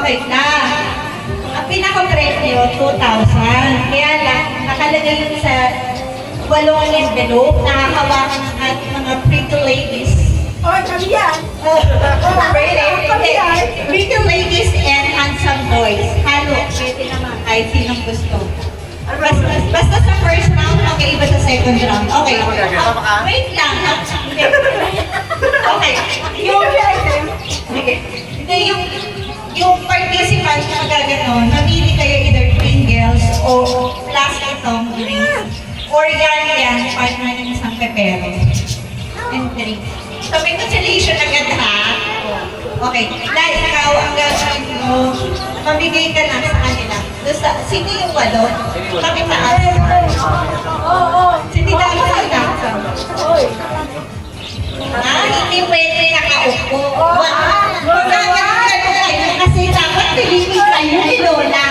Okay na. Ang pinaka-premyo, 2,000. Kaya lang, nakalagay yun sa 8 envelope na hawakan ng ating mga pretty ladies. Oh, kami yan. Pretty ladies and handsome boys. Halo, pwede naman kahit sinong gusto. Basta sa first round, okay, iba sa second round. Okay. Wait lang. Okay. Yung participants na magaganon, mamili kayo either singles o plus itong drinks. Or yan, partner ng isang pepero. And drinks. So, may consolation agad ha? Okay. Dahil ikaw, ang gagawin mo, mamigay ka lang sa kanila. Sino yung walo? Pakitaas. Sino dahil sa ina? Hindi pwede nakaupo. Magagawa kayo kasi dapat pilipin kayo ni Lola.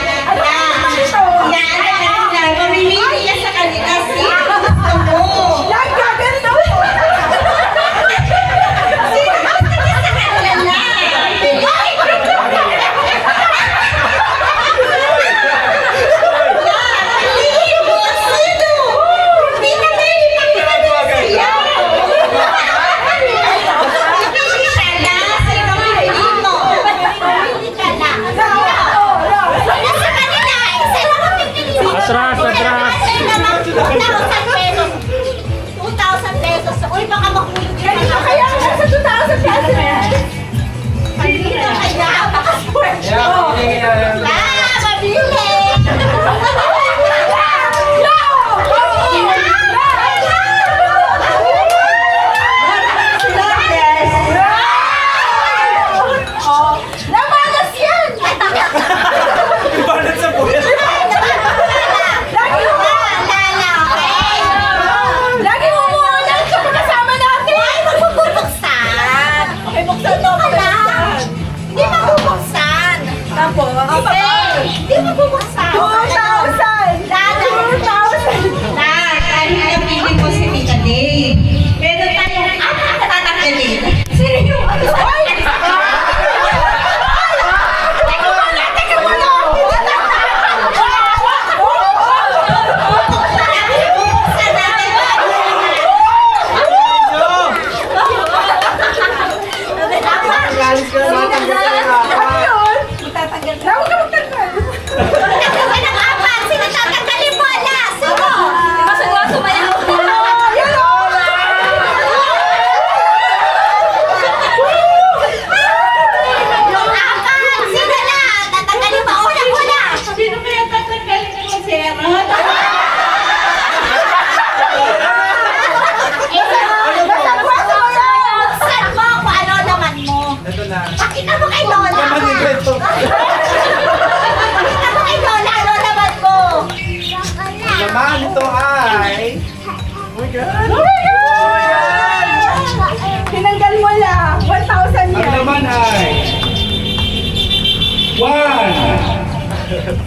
Mamimili ka sa kanila. Sino gusto mo? Tinanggal mo lang. 1,000 yan. Ang naman ay 1, 5,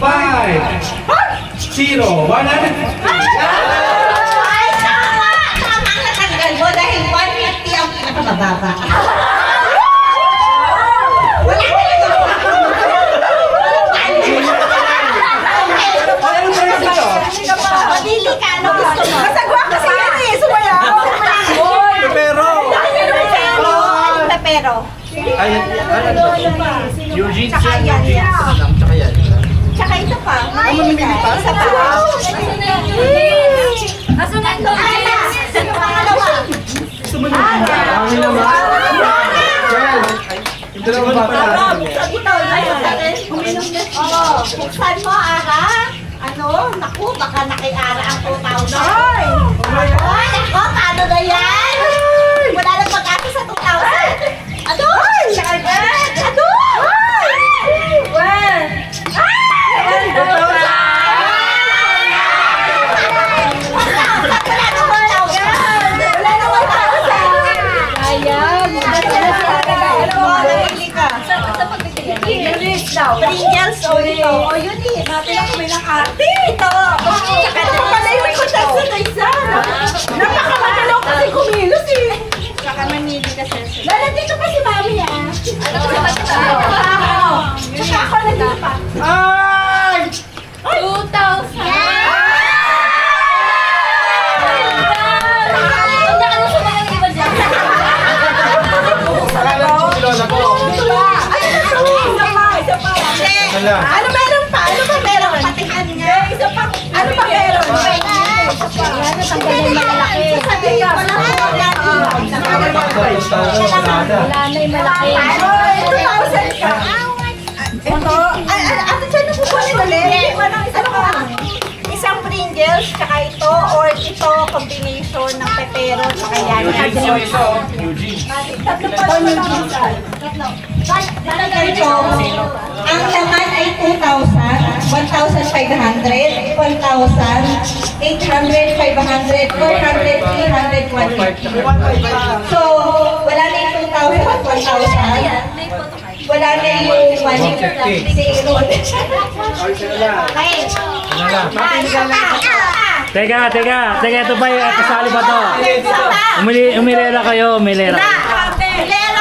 0, 150. Ay, tama! Tama ang natanggal mo dahil 150 ang pinakamababa. Wala ka lang ako. Madili ka, ano gusto mo? Masagwa kasi yan eh. Sumaya. Pepero. Pepero. Ayan, Eugene Tsaka yan. Tsaka yan. Tsaka ito pa. Mamimili pa? Isa pa. Asunod to. Yung pangalawa. Gusto mo naman? Kami naman. Ito naman ba pala? Buksan mo, Ara. Ano? Naku, baka nakiara ang 2,000. Ay! Ay, nako, paano na yan? Wala nang pag-asa sa 2,000. Ano? Agad! Ano? Well! Wala na 1,000. Ayan. Pringles o ito. O yun eh. Natin ako may nakati. Ito. Ito pala yung kontak sa Kaisa. Napakamadalaw kasi kumilos eh. Saka mamili ka sa Lala, dito pa si Mami ah. Ano ko sa pagkakita? Tsaka ako pala. Ano meron pa? Ano pa meron? Patihan nga. Isa pa. Ano pa meron? Tanggalin malaki. Sasabihin ko lang ako lagi. Wala na yung malaki. 2,000 ka. Ito. Ate Chan, napupunin ulit. Ano ka? Isang Pringles, tsaka ito, or ito, combination ng pepero, tsaka yan. Ganito, ang laman ay 2,000, 1,500, 1,000, 800, 500, 400, 300, 150. So, wala na yung 2,000 at 1,000. Wala na yung 150. Teka, ito ba yung kasali ba to? Umilera kayo, umilera. Umilera.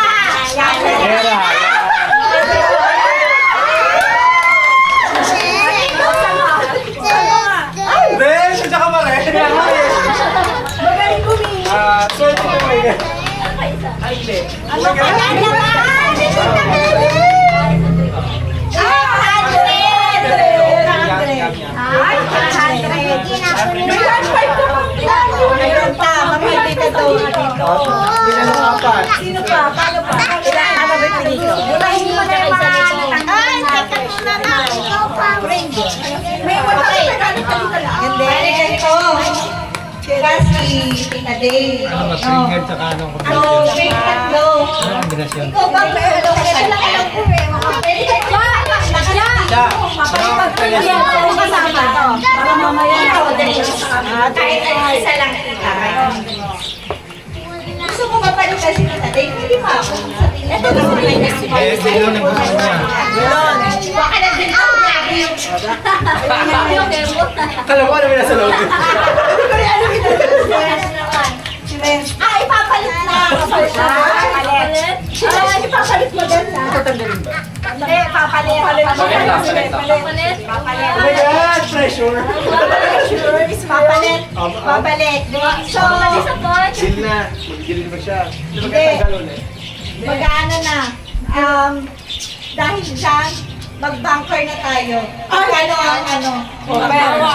Ben, siya ka pa rin. Magaling kumihin. Sorry ko kayo. Ay, hindi. Ano pa yan naman? Meron pa, mamili ka doon. Bilan ng apat. Sino pa? Paano pa? Ano ba pinito? Hindi mo na yung mga Ay, teka muna na. Ikaw pa. May 1,500 ka dito lang. Hindi, ganito. Kasi, Tita Day. Mag-trigger sa kanong ko. So, may tatlo. Ikaw ba meron ka sa alam ko eh. Pwede ka Para mamaya kahit isa lang kita. Gusto mo mapalitan si Tita Day? Hindi pa ako. Sa tingin ko gusto mo yung Eh, sino nang gusto niya? baka nandun ako lagi. Kala ko ano may nasa loob. Ay, papalit na. Papalit na. Ay, ipapalit mo din na. Hindi, papalit. Papalit. Oh my God, pressure. Papalit. Papalit. So, Deal na. Deal na ba siya? Di ba Hindi. kaya tagalon eh? mag-ano na. Dahil dyan, mag-bunker na tayo. Ano ang ano? Offer mo.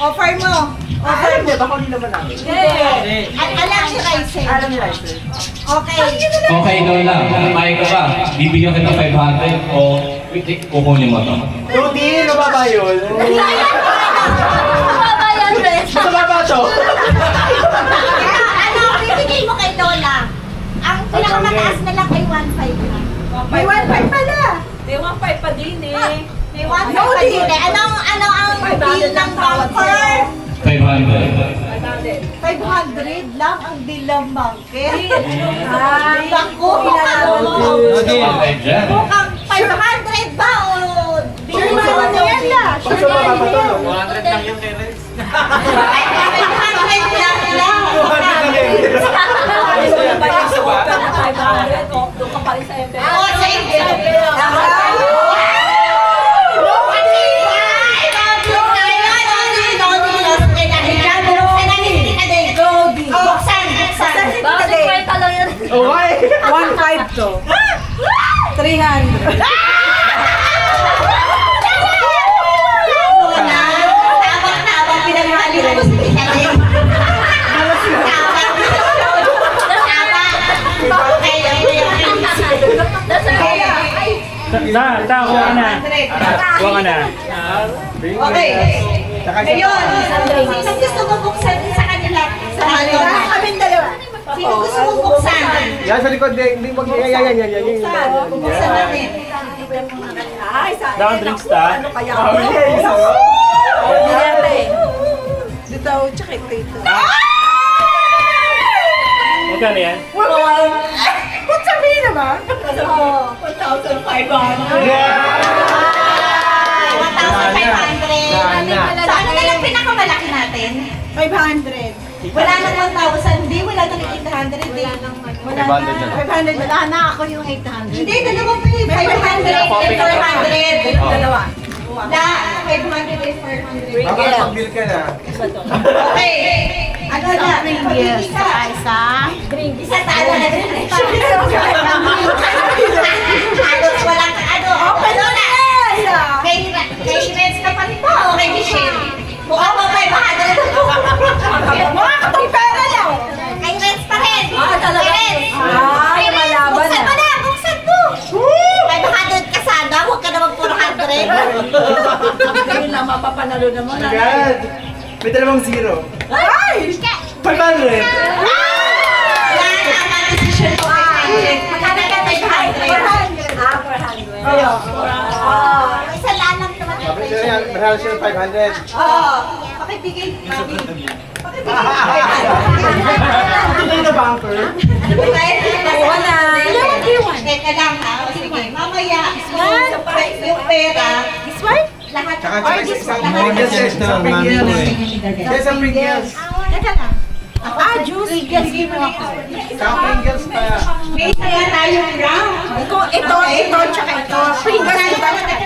Offer mo. Baka hindi naman namin. Alam ni Raisen. Alam niya, sir. Okay. Okay, Lola. May ka ba? Bibigyan kita 500 o kukunin mo to? Rudy, nababa yun. Sa baba to. Ano ang bibigay mo kay Lola? Ang pinakamataas na lang ay 1.5 lang. May 1,500 pala. May 1.5 pa din eh. Ano ang bill ng bunker? 500. 500 lang ang bill ng bunker. Bako, Rudy. Okay, dyan. mukhang 500 ba o bill Sure mo? naman na yan la. Pag sa baba pa to, 100 lang yung Terence. 500 lang lang. 200 lang yun. Oo, sa inyo. Okay. 1,500 to. 300. Tabang pinaghahalin ko si Tita Day. Kuha ka na. Kuha ka na. Okay. Ngayon, sino gusto mo buksan sa kanila? Sa kanila? Kaming dalawa. Sino gusto mo buksan? Yan sa likod, hindi yan. Buksan natin. Ay, sa Down drinks ta. ano kaya? Dito, tsaka ito. Magkano yan? Ba't sabihin naman? 1,500. Sa ano na lang pinakamalaki natin? 500. Wala nang 1,000, hindi. Wala nang 800, eh. Wala na. 500. Wala na ako yung 800. Hindi, dalawa pa yun. 500 and 400. Dalawa. Na, 500 and 400. Baka mag-bill ka na. Okay. Ano na? Pag-ibig ka. Isa sa ano na rin. Halos walang ano. Okay na. Ngayon lang mapapanalo naman. God! May dalawang zero. Ay! 500! Wala na, decision ko 500. Magkano ka 500? 400. Isa lang naman. Mahal siya ng 500. Oo. Pakibigay, mami. Ito na banker. Wala. Teka lang ha. O, sige. Mamaya, yung pera, lahat. Tsaka Or isa- this isang one, Pringles, lahat. isang Pringles. Isang Pringles. Teka lang. Juice. Sige mo ako. Isang Pringles pa. May isa nga tayong round. Ito, tsaka ito. Pringles, Teka lang, teka